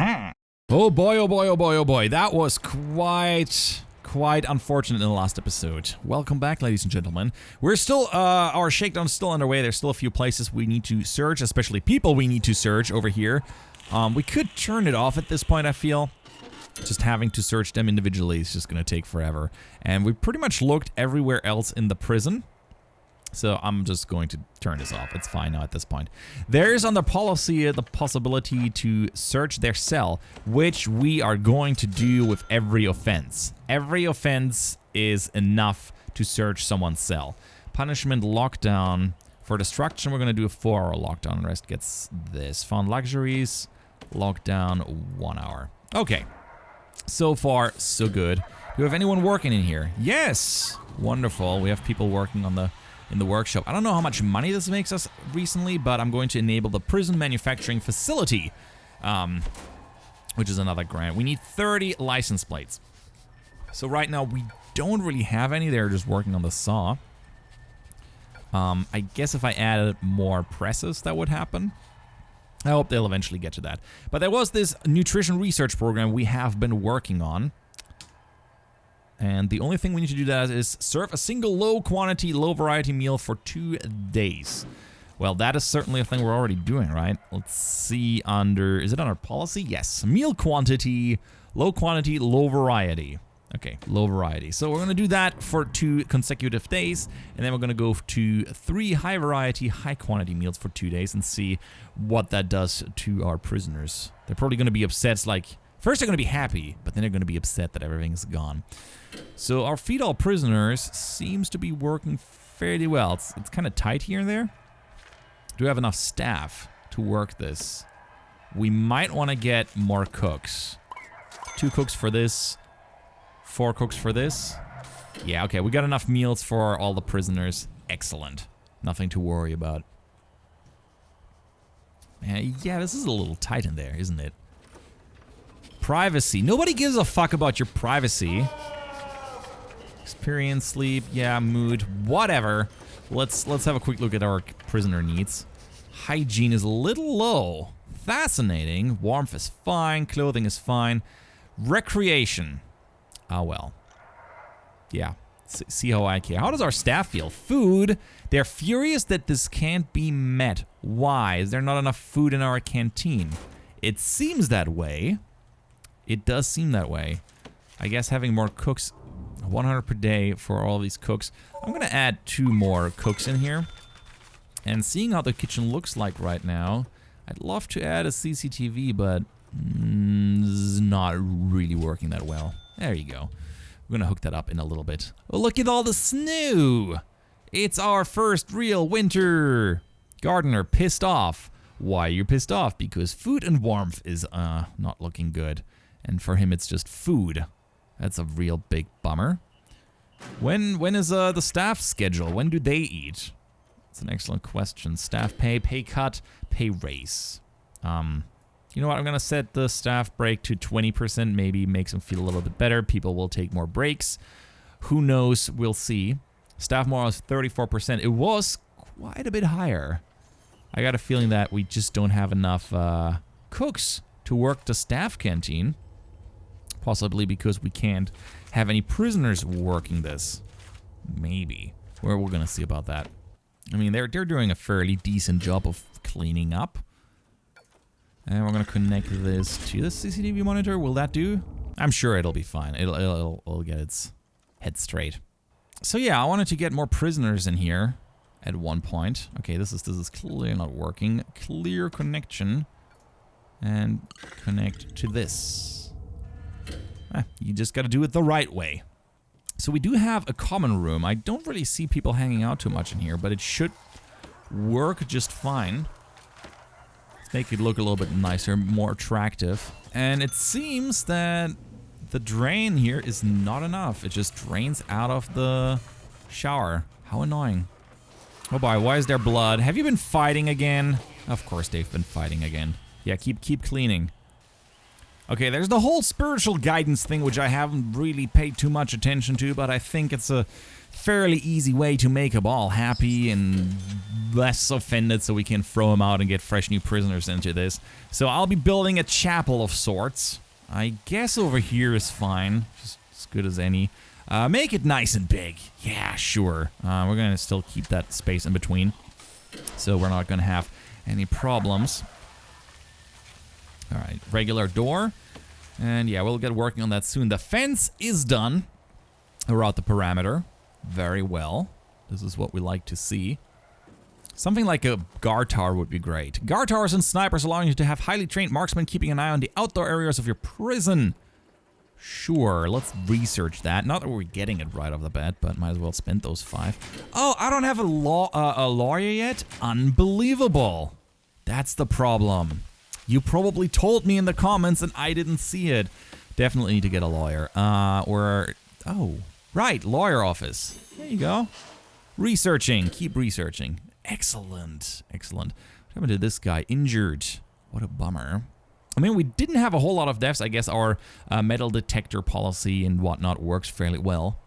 Oh boy, oh boy, oh boy, oh boy. That was quite unfortunate in the last episode. Welcome back, ladies and gentlemen. We're still, our shakedown is still underway. There's still a few places we need to search, especially people we need to search over here. We could turn it off at this point, I feel. Just having to search them individually is just gonna take forever. And we pretty much looked everywhere else in the prison. So I'm just going to turn this off. It's fine now at this point. There's under policy the possibility to search their cell, which we are going to do with every offense. Every offense is enough to search someone's cell. Punishment lockdown. For destruction, we're going to do a 4-hour lockdown. The rest gets this. Found luxuries. Lockdown 1 hour. Okay. So far, so good. Do we have anyone working in here? Yes! Wonderful. We have people working on in the workshop. I don't know how much money this makes us recently, but I'm going to enable the prison manufacturing facility, which is another grant. We need 30 license plates. So right now we don't really have any. They're just working on the saw. I guess if I added more presses, that would happen. I hope they'll eventually get to that. But there was this nutrition research program we have been working on. And the only thing we need to do that is serve a single low quantity, low variety meal for 2 days. Well, that is certainly a thing we're already doing, right? Let's see under, is it under policy? Yes. Meal quantity, low variety. Okay, low variety. So we're going to do that for 2 consecutive days. And then we're going to go to 3 high variety, high quantity meals for 2 days and see what that does to our prisoners. They're probably going to be upset, like, first they're going to be happy, but then they're going to be upset that everything's gone. So our feed all prisoners seems to be working fairly well. It's kind of tight here and there. Do we have enough staff to work this? We might want to get more cooks. 2 cooks for this. 4 cooks for this. Yeah, okay, we got enough meals for all the prisoners. Excellent. Nothing to worry about. Yeah, this is a little tight in there, isn't it? Privacy. Nobody gives a fuck about your privacy. Experience, sleep, yeah, mood, whatever. Let's have a quick look at our prisoner needs. Hygiene is a little low. Fascinating. Warmth is fine. Clothing is fine. Recreation. Ah, well. Yeah. See how I care. How does our staff feel? Food. They're furious that this can't be met. Why? Is there not enough food in our canteen? It seems that way. It does seem that way. I guess having more cooks, 100 per day for all these cooks. I'm gonna add 2 more cooks in here. And seeing how the kitchen looks like right now, I'd love to add a CCTV, but it's not really working that well. There you go. We're gonna hook that up in a little bit. Oh, look at all the snow! It's our first real winter! Gardener pissed off. Why are you pissed off? Because food and warmth is not looking good. And for him it's just food. That's a real big bummer. When is the staff schedule? When do they eat? It's an excellent question. Staff pay cut, pay raise. You know what? I'm gonna set the staff break to 20%. Maybe makes them feel a little bit better. People will take more breaks. Who knows? We'll see. Staff morale is 34%. It was quite a bit higher. I got a feeling that we just don't have enough cooks to work the staff canteen. Possibly because we can't have any prisoners working this. Maybe. We're gonna see about that. I mean, they're doing a fairly decent job of cleaning up. And we're gonna connect this to the CCTV monitor. Will that do? I'm sure it'll be fine. It'll get its head straight. So yeah, I wanted to get more prisoners in here at one point. Okay, this is clearly not working. Clear connection. And connect to this. You just gotta do it the right way. So we do have a common room. I don't really see people hanging out too much in here, but it should work just fine. Let's make it look a little bit nicer, more attractive. And it seems that the drain here is not enough. It just drains out of the shower. How annoying. Oh boy, why is there blood? Have you been fighting again? Of course they've been fighting again. Yeah, keep cleaning. Okay, there's the whole spiritual guidance thing, which I haven't really paid too much attention to, but I think it's a fairly easy way to make them all happy and less offended so we can throw them out and get fresh new prisoners into this. So I'll be building a chapel of sorts. I guess over here is fine, just as good as any. Make it nice and big. Yeah, sure. We're going to still keep that space in between, so we're not going to have any problems. All right, regular door. And yeah, we'll get working on that soon. The fence is done around the perimeter. Very well. This is what we like to see. Something like a guard tower would be great. Guard towers and snipers allowing you to have highly trained marksmen keeping an eye on the outdoor areas of your prison. Sure, let's research that. Not that we're getting it right off the bat, but might as well spend those 5. Oh, I don't have a lawyer yet? Unbelievable. That's the problem. You probably told me in the comments and I didn't see it. Definitely need to get a lawyer. Oh, right, lawyer office. There you go. Researching, keep researching. Excellent, excellent. What happened to this guy? Injured. What a bummer. I mean, we didn't have a whole lot of deaths. I guess our metal detector policy and whatnot works fairly well.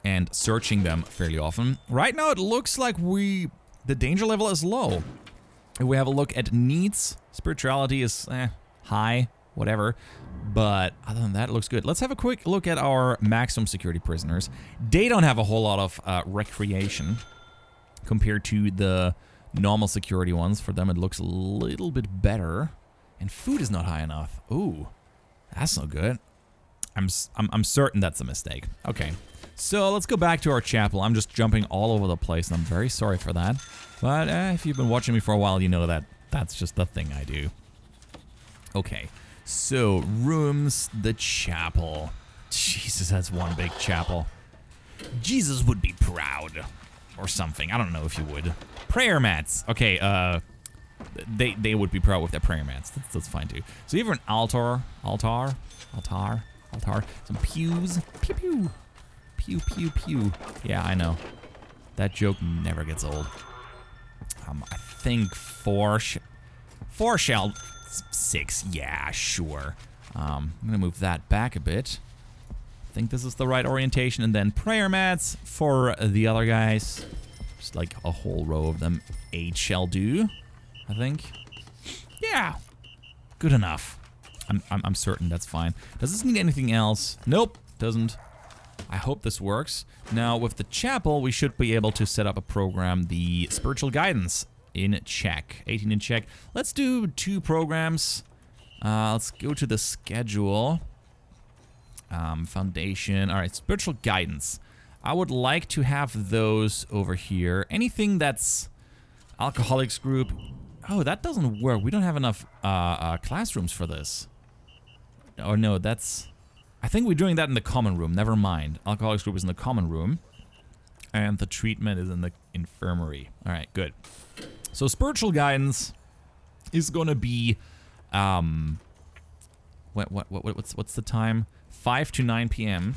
And searching them fairly often. Right now it looks like the danger level is low. If we have a look at needs, spirituality is high, whatever. But other than that, it looks good. Let's have a quick look at our maximum security prisoners. They don't have a whole lot of recreation compared to the normal security ones. For them, it looks a little bit better. And food is not high enough. Ooh, that's not good. I'm certain that's a mistake. Okay, so let's go back to our chapel. I'm just jumping all over the place, and I'm very sorry for that. But if you've been watching me for a while, you know that that's just the thing I do. Okay, so rooms, the chapel. Jesus, that's one big chapel. Jesus would be proud. Or something. I don't know if you would. Prayer mats. Okay, they would be proud with their prayer mats. That's fine too. So you have an altar. Some pews. Pew pew. Pew pew pew. Yeah, I know. That joke never gets old. I think 4 shell 6. Yeah, sure. I'm gonna move that back a bit. I think this is the right orientation, and then prayer mats for the other guys. Just like a whole row of them. 8 shall do, I think. Yeah, good enough. I'm certain that's fine. Does this need anything else? Nope, doesn't. I hope this works. Now with the chapel, we should be able to set up a program, the spiritual guidance in check. 18 in check. Let's do 2 programs. Let's go to the schedule. Foundation. All right, spiritual guidance. I would like to have those over here. Anything that's alcoholics group. Oh, that doesn't work. We don't have enough classrooms for this. Oh no, that's. I think we're doing that in the common room. Never mind. Alcoholics group is in the common room, and the treatment is in the infirmary. All right, good. So spiritual guidance is gonna be. What's the time? 5 to 9 p.m.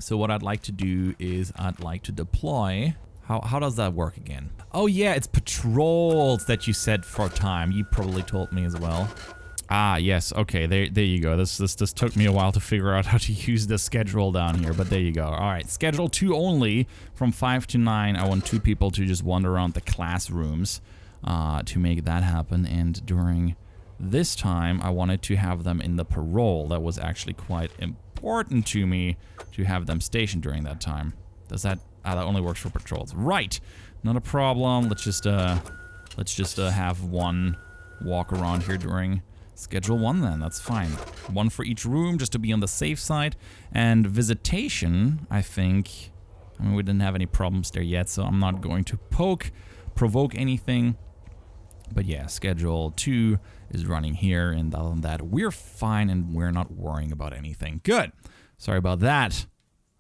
So what I'd like to do is I'd like to deploy. How does that work again? Oh yeah, it's patrols that you set for time. You probably told me as well. Ah, yes. Okay, there you go. This took me a while to figure out how to use the schedule down here, but there you go. All right, schedule 2 only from 5 to 9. I want 2 people to just wander around the classrooms to make that happen. And during this time, I wanted to have them in the parole. That was actually quite important to me to have them stationed during that time. Does that? Ah, that only works for patrols. Right. Not a problem. Let's just have 1 walk around here during schedule 1 then. That's fine. 1 for each room just to be on the safe side. And visitation, I think. I mean, we didn't have any problems there yet, so I'm not going to provoke anything. But yeah, schedule 2 is running here, and other than that, we're fine and we're not worrying about anything. Good. Sorry about that.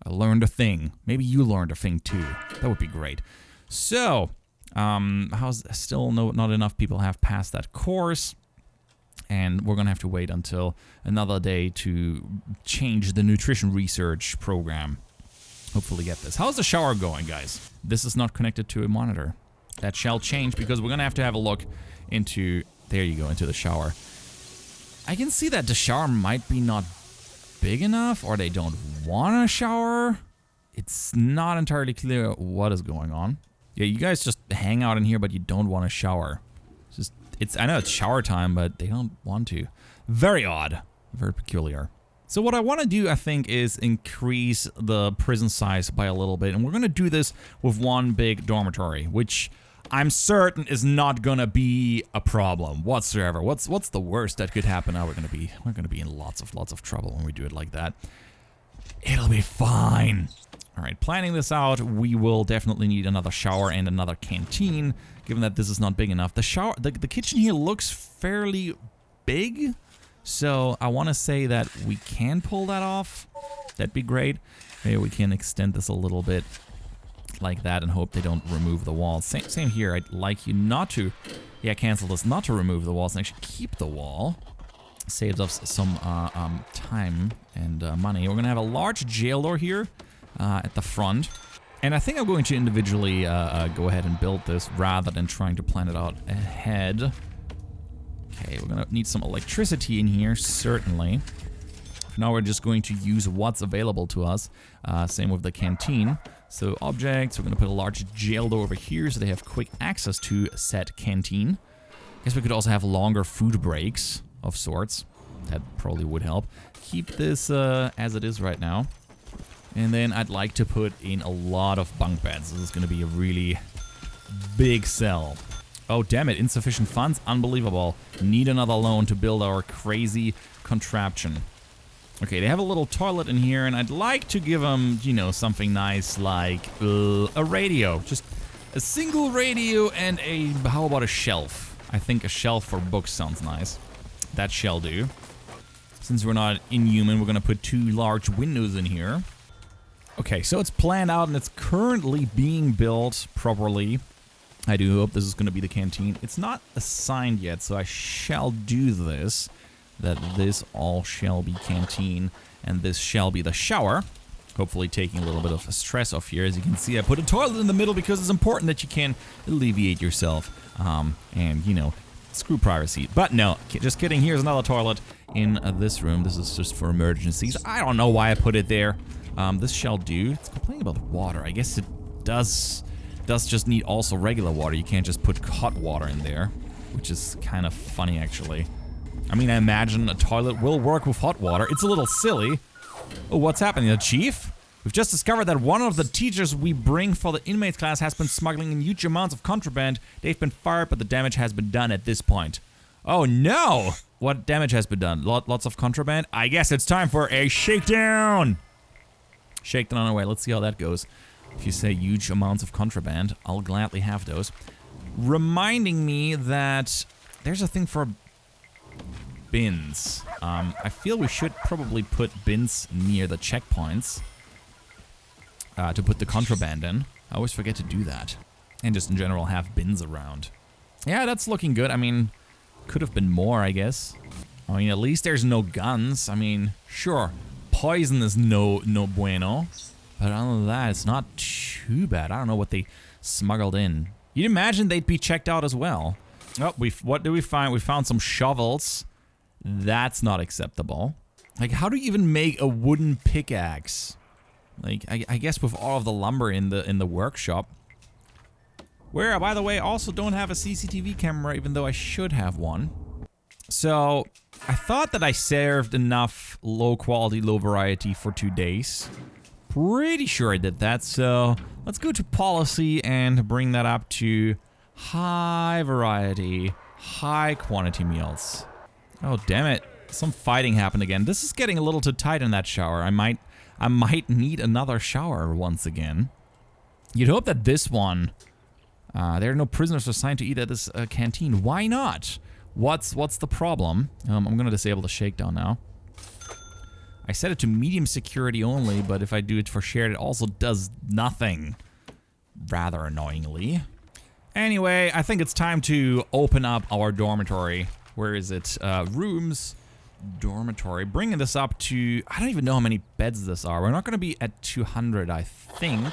I learned a thing. Maybe you learned a thing too. That would be great. So, how's still not enough people have passed that course, and we're gonna have to wait until another day to change the nutrition research program. Hopefully get this. How's the shower going, guys? This is not connected to a monitor. That shall change because we're gonna have to have a look into, there you go, into the shower. I can see that the shower might be not big enough, or they don't want a shower. It's not entirely clear what is going on. Yeah, you guys just hang out in here, but you don't want a shower. I know it's shower time, but they don't want to. Very odd. Very peculiar. So what I want to do, I think, is increase the prison size by a little bit. And we're going to do this with one big dormitory, which I'm certain is not going to be a problem whatsoever. What's the worst that could happen? We're going to be in lots of trouble when we do it like that. It'll be fine. All right, planning this out, we will definitely need another shower and another canteen, given that this is not big enough. The kitchen here looks fairly big, so I want to say that we can pull that off. That'd be great. Maybe we can extend this a little bit like that and hope they don't remove the walls. Same here. I'd like you not to, cancel this, not to remove the walls and actually keep the wall. Saves us some time and money. We're gonna have a large jail door here at the front, and I think I'm going to individually go ahead and build this rather than trying to plan it out ahead. Okay, we're gonna need some electricity in here, certainly. For now, we're just going to use what's available to us. Same with the canteen. So objects, we're gonna put a large jail door over here so they have quick access to said canteen. Guess we could also have longer food breaks of sorts. That probably would help. Keep this as it is right now. And then I'd like to put in a lot of bunk beds. This is going to be a really big cell. Oh, damn it. Insufficient funds? Unbelievable. Need another loan to build our crazy contraption. Okay, they have a little toilet in here, and I'd like to give them, you know, something nice like a radio. Just a single radio and how about a shelf? I think a shelf for books sounds nice. That shall do. Since we're not inhuman, we're going to put 2 large windows in here. Okay, so it's planned out and it's currently being built properly. I do hope this is going to be the canteen. It's not assigned yet, so I shall do this. That this all shall be canteen, and this shall be the shower. Hopefully taking a little bit of stress off here. As you can see, I put a toilet in the middle because it's important that you can alleviate yourself. And, you know, screw privacy. But no, just kidding. Here's another toilet in this room. This is just for emergencies. I don't know why I put it there. This shall do. It's complaining about the water. I guess it does just need also regular water. You can't just put hot water in there, which is kind of funny, actually. I mean, I imagine a toilet will work with hot water. It's a little silly. Oh, what's happening? The chief? We've just discovered that one of the teachers we bring for the inmates class has been smuggling in huge amounts of contraband. They've been fired, but the damage has been done at this point. Oh no! What damage has been done? Lots of contraband? I guess it's time for a shakedown! Shakedown on our way. Let's see how that goes. If you say huge amounts of contraband, I'll gladly have those. Reminding me that there's a thing for bins. I feel we should probably put bins near the checkpoints to put the contraband in. I always forget to do that. And just in general have bins around. Yeah, that's looking good. I mean, could have been more, I guess. I mean, at least there's no guns. I mean, sure, poison is no bueno. But other than that, it's not too bad. I don't know what they smuggled in. You'd imagine they'd be checked out as well. Oh, what did we find? We found some shovels. That's not acceptable. Like, how do you even make a wooden pickaxe? Like, I guess with all of the lumber in the workshop. Where, by the way, also don't have a CCTV camera, even though I should have one. So, I thought that I served enough low quality, low variety for 2 days. Pretty sure I did that, so let's go to policy and bring that up to high variety, high quantity meals. Oh, damn it. Some fighting happened again. This is getting a little too tight in that shower. I might need another shower once again. You'd hope that this one, there are no prisoners assigned to eat at this canteen. Why not? What's the problem? I'm gonna disable the shakedown now. I set it to medium security only, but if I do it for shared, it also does nothing. Rather annoyingly. Anyway, I think it's time to open up our dormitory. Where is it? Rooms. Dormitory. Bringing this up to... I don't even know how many beds this are. We're not going to be at 200, I think.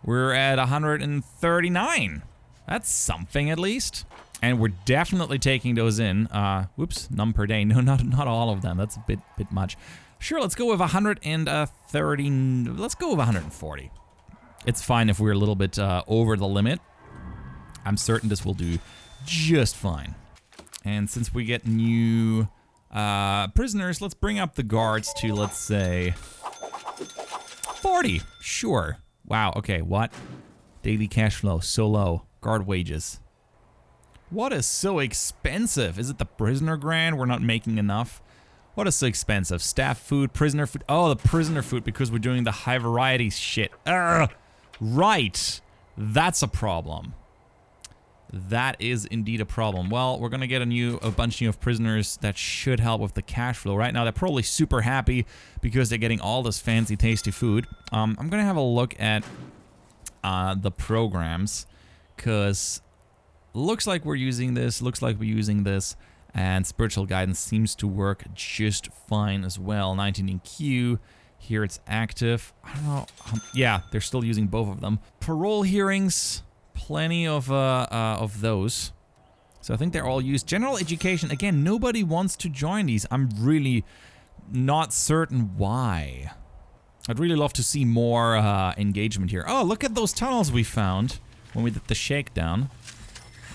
We're at 139. That's something, at least. And we're definitely taking those in. Whoops, none per day. No, not all of them. That's a bit much. Sure, let's go with 130. Let's go with 140. It's fine if we're a little bit over the limit. I'm certain this will do just fine. And since we get new prisoners, let's bring up the guards to, let's say, 40. Sure. Wow, okay, what? Daily cash flow, so low. Guard wages. What is so expensive? Is it the prisoner grant? We're not making enough. What is so expensive? Staff food, prisoner food. Oh, the prisoner food because we're doing the high variety shit. Ugh. Right. That's a problem. That is indeed a problem. Well, we're gonna get a bunch new of prisoners that should help with the cash flow. Right now, they're probably super happy because they're getting all this fancy, tasty food. I'm gonna have a look at the programs because looks like we're using this. And spiritual guidance seems to work just fine as well. 19 in queue. Here it's active. I don't know. Yeah, they're still using both of them. Parole hearings. Plenty of those. So I think they're all used. General education. Again, nobody wants to join these. I'm really not certain why. I'd really love to see more engagement here. Oh, look at those tunnels we found when we did the shakedown.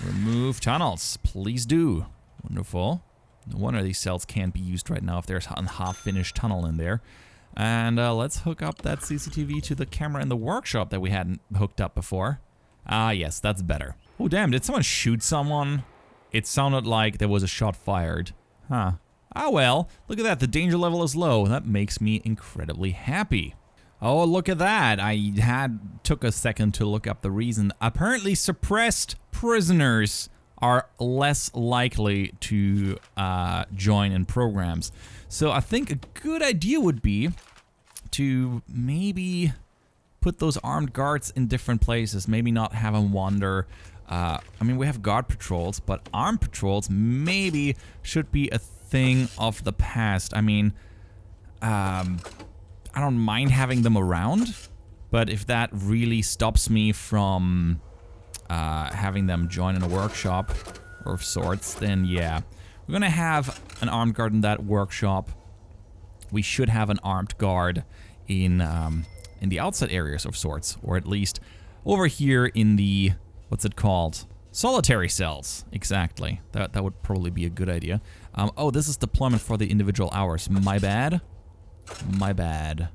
Remove tunnels. Please do. Wonderful. No wonder these cells can't be used right now if there's a half-finished tunnel in there. And let's hook up that CCTV to the camera in the workshop that we hadn't hooked up before. Ah, yes, that's better. Oh, damn, did someone shoot someone? It sounded like there was a shot fired. Huh. Ah, well, look at that. The danger level is low. That makes me incredibly happy. Oh, look at that. I took a second to look up the reason. Apparently, suppressed prisoners are less likely to join in programs. So I think a good idea would be to maybe put those armed guards in different places. Maybe not have them wander. I mean, we have guard patrols, but armed patrols maybe should be a thing of the past. I mean, I don't mind having them around, but if that really stops me from having them join in a workshop of sorts, then yeah. We're gonna have an armed guard in that workshop. We should have an armed guard in the outside areas of sorts, or at least over here in the, what's it called? Solitary cells, exactly. That would probably be a good idea. Oh, this is deployment for the individual hours. My bad. My bad.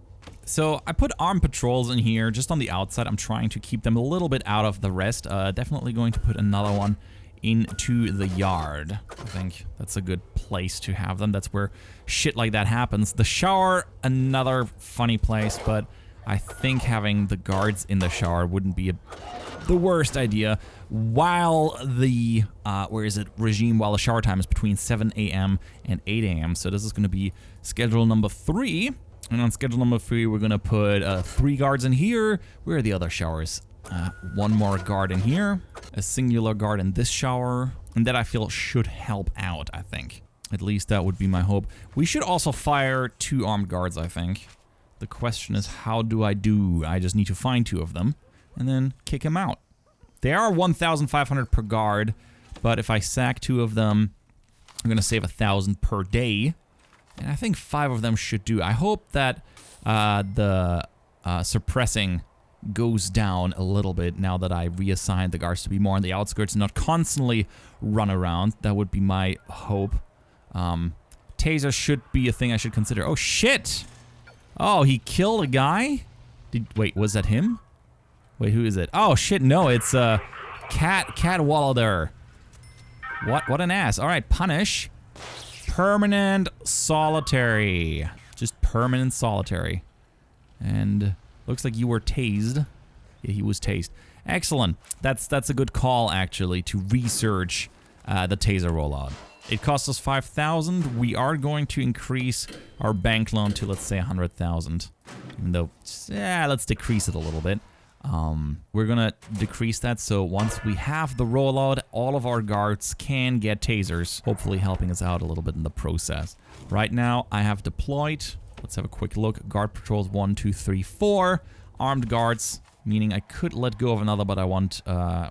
So I put armed patrols in here just on the outside. I'm trying to keep them a little bit out of the rest. Definitely going to put another one into the yard. I think that's a good place to have them. That's where shit like that happens. The shower, another funny place, but I think having the guards in the shower wouldn't be the worst idea. While the, while the shower time is between 7 a.m. and 8 a.m. So this is going to be schedule number 3. And on schedule number 3, we're going to put 3 guards in here. Where are the other showers? 1 more guard in here. A singular guard in this shower. And that I feel should help out, I think. At least that would be my hope. We should also fire 2 armed guards, I think. The question is, how do? I just need to find 2 of them. And then kick them out. They are 1,500 per guard. But if I sack 2 of them, I'm going to save 1,000 per day. And I think 5 of them should do. I hope that the suppressing goes down a little bit now that I reassigned the guards to be more on the outskirts and not constantly run around. That would be my hope. Taser should be a thing I should consider. Oh, shit! Oh, he killed a guy? Wait, was that him? Wait, who is it? Oh, shit, no, it's Cadwallader. What an ass. All right, punish. Permanent solitary. Just permanent solitary. And looks like you were tased. Yeah, he was tased. Excellent. That's a good call, actually, to research the taser rollout. It costs us 5,000. We are going to increase our bank loan to, let's say, 100,000. Even though, yeah, let's decrease it a little bit. We're gonna decrease that, so once we have the rollout, all of our guards can get tasers, hopefully helping us out a little bit in the process. Right now, I have deployed, let's have a quick look, guard patrols 1, 2, 3, 4, armed guards, meaning I could let go of another, but I want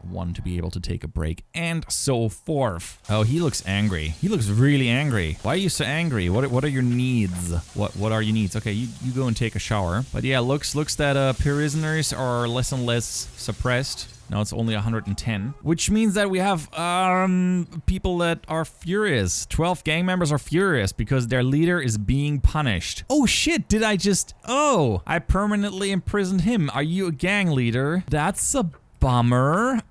one to be able to take a break, and so forth. Oh, he looks angry. He looks really angry. Why are you so angry? What are your needs? What are your needs? Okay, you go and take a shower. But yeah, looks that prisoners are less and less suppressed. Now it's only 110, which means that we have people that are furious. 12 gang members are furious because their leader is being punished. Oh shit, did I just... Oh, I permanently imprisoned him. Are you a gang leader? That's a bummer.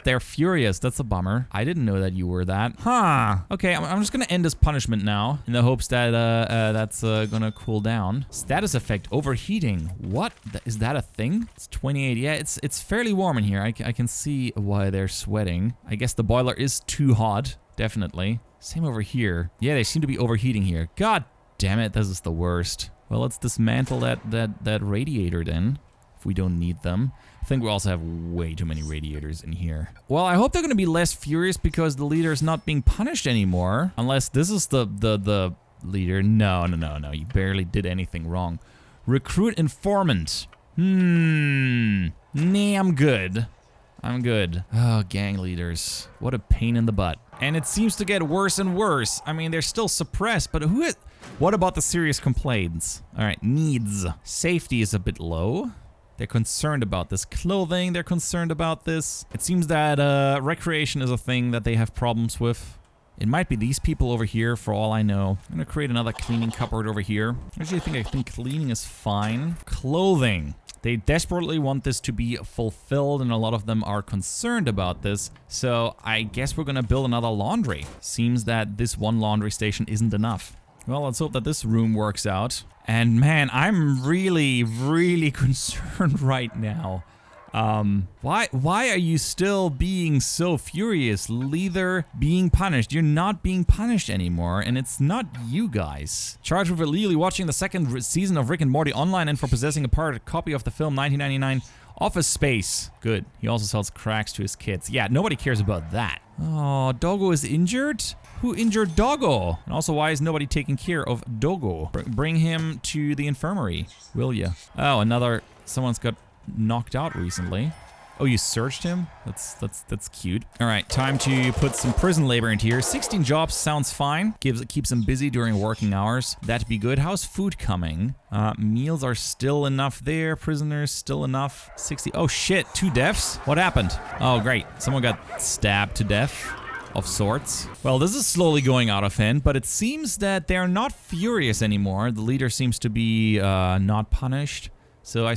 They're furious. That's a bummer. I didn't know that you were that. Huh. Okay, I'm just gonna end this punishment now in the hopes that that's gonna cool down. Status effect, overheating. What? Is that a thing? It's 28. Yeah, it's fairly warm in here. I can see why they're sweating. I guess the boiler is too hot. Definitely. Same over here. Yeah, they seem to be overheating here. God damn it, this is the worst. Well, let's dismantle that radiator then, if we don't need them. I think we also have way too many radiators in here. Well, I hope they're gonna be less furious because the leader is not being punished anymore. Unless this is the leader. No. You barely did anything wrong. Recruit informant. Nah, I'm good. Oh, gang leaders. What a pain in the butt. And it seems to get worse and worse. I mean, they're still suppressed, but what about the serious complaints? All right, needs. Safety is a bit low. They're concerned about this. Clothing, they're concerned about this. It seems that recreation is a thing that they have problems with. It might be these people over here, for all I know. I'm gonna create another cleaning cupboard over here. Actually, I think cleaning is fine. Clothing. They desperately want this to be fulfilled, and a lot of them are concerned about this. So I guess we're gonna build another laundry. Seems that this one laundry station isn't enough. Well, let's hope that this room works out. And man, I'm really, really concerned right now. Why are you still being so furious? Leader being punished. You're not being punished anymore, and it's not you guys. Charged with illegally watching the second season of Rick and Morty online and for possessing a pirated copy of the film 1999 Office Space. Good. He also sells cracks to his kids. Yeah, nobody cares about that. Oh, Doggo is injured? Who injured Doggo? And also, why is nobody taking care of Doggo? Bring him to the infirmary, will ya? Oh, someone's got knocked out recently. Oh, you searched him? That's cute. All right, time to put some prison labor into here. 16 jobs sounds fine. Keeps them busy during working hours. That'd be good. How's food coming? Meals are still enough there. Prisoners still enough. 60. Oh shit, 2 deaths? What happened? Oh great, someone got stabbed to death. Of sorts. Well, this is slowly going out of hand, but it seems that they're not furious anymore. The leader seems to be not punished. So I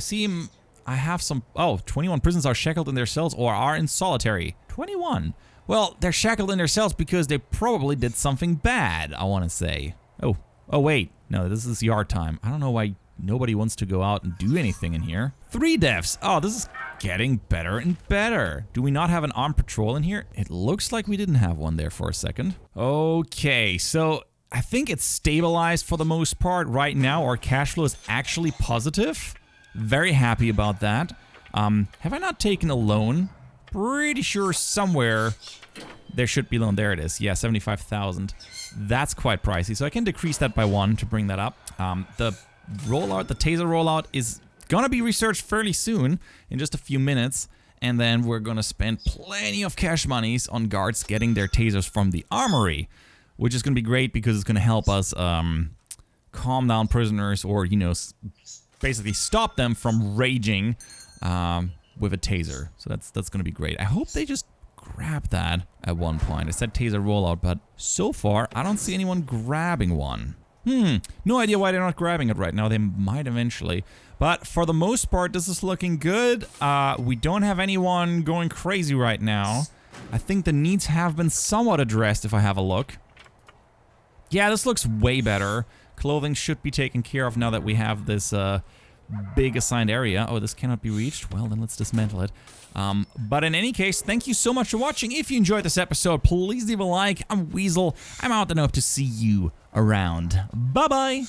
have some... Oh, 21 prisoners are shackled in their cells or are in solitary. 21. Well, they're shackled in their cells because they probably did something bad, I want to say. Oh, wait. No, this is yard time. I don't know why nobody wants to go out and do anything in here. 3 deaths. Oh, this is getting better and better. Do we not have an armed patrol in here? It looks like we didn't have one there for a second. Okay, so I think it's stabilized for the most part right now. Our cash flow is actually positive. Very happy about that. Have I not taken a loan? Pretty sure somewhere there should be a loan. There it is. Yeah, 75,000. That's quite pricey. So I can decrease that by 1 to bring that up. The taser rollout is gonna be researched fairly soon, in just a few minutes. And then we're gonna spend plenty of cash monies on guards getting their tasers from the armory, which is gonna be great because it's gonna help us calm down prisoners, or, you know, basically stop them from raging with a taser. So that's gonna be great. I hope they just grab that at one point. I said taser rollout, but so far I don't see anyone grabbing one. No idea why they're not grabbing it right now. They might eventually. But for the most part, this is looking good. We don't have anyone going crazy right now. I think the needs have been somewhat addressed if I have a look. Yeah, this looks way better. Clothing should be taken care of now that we have this big assigned area. Oh, this cannot be reached. Well, then let's dismantle it. But in any case, thank you so much for watching. If you enjoyed this episode, please leave a like. I'm Weasel. I'm out and hope to see you around. Bye-bye.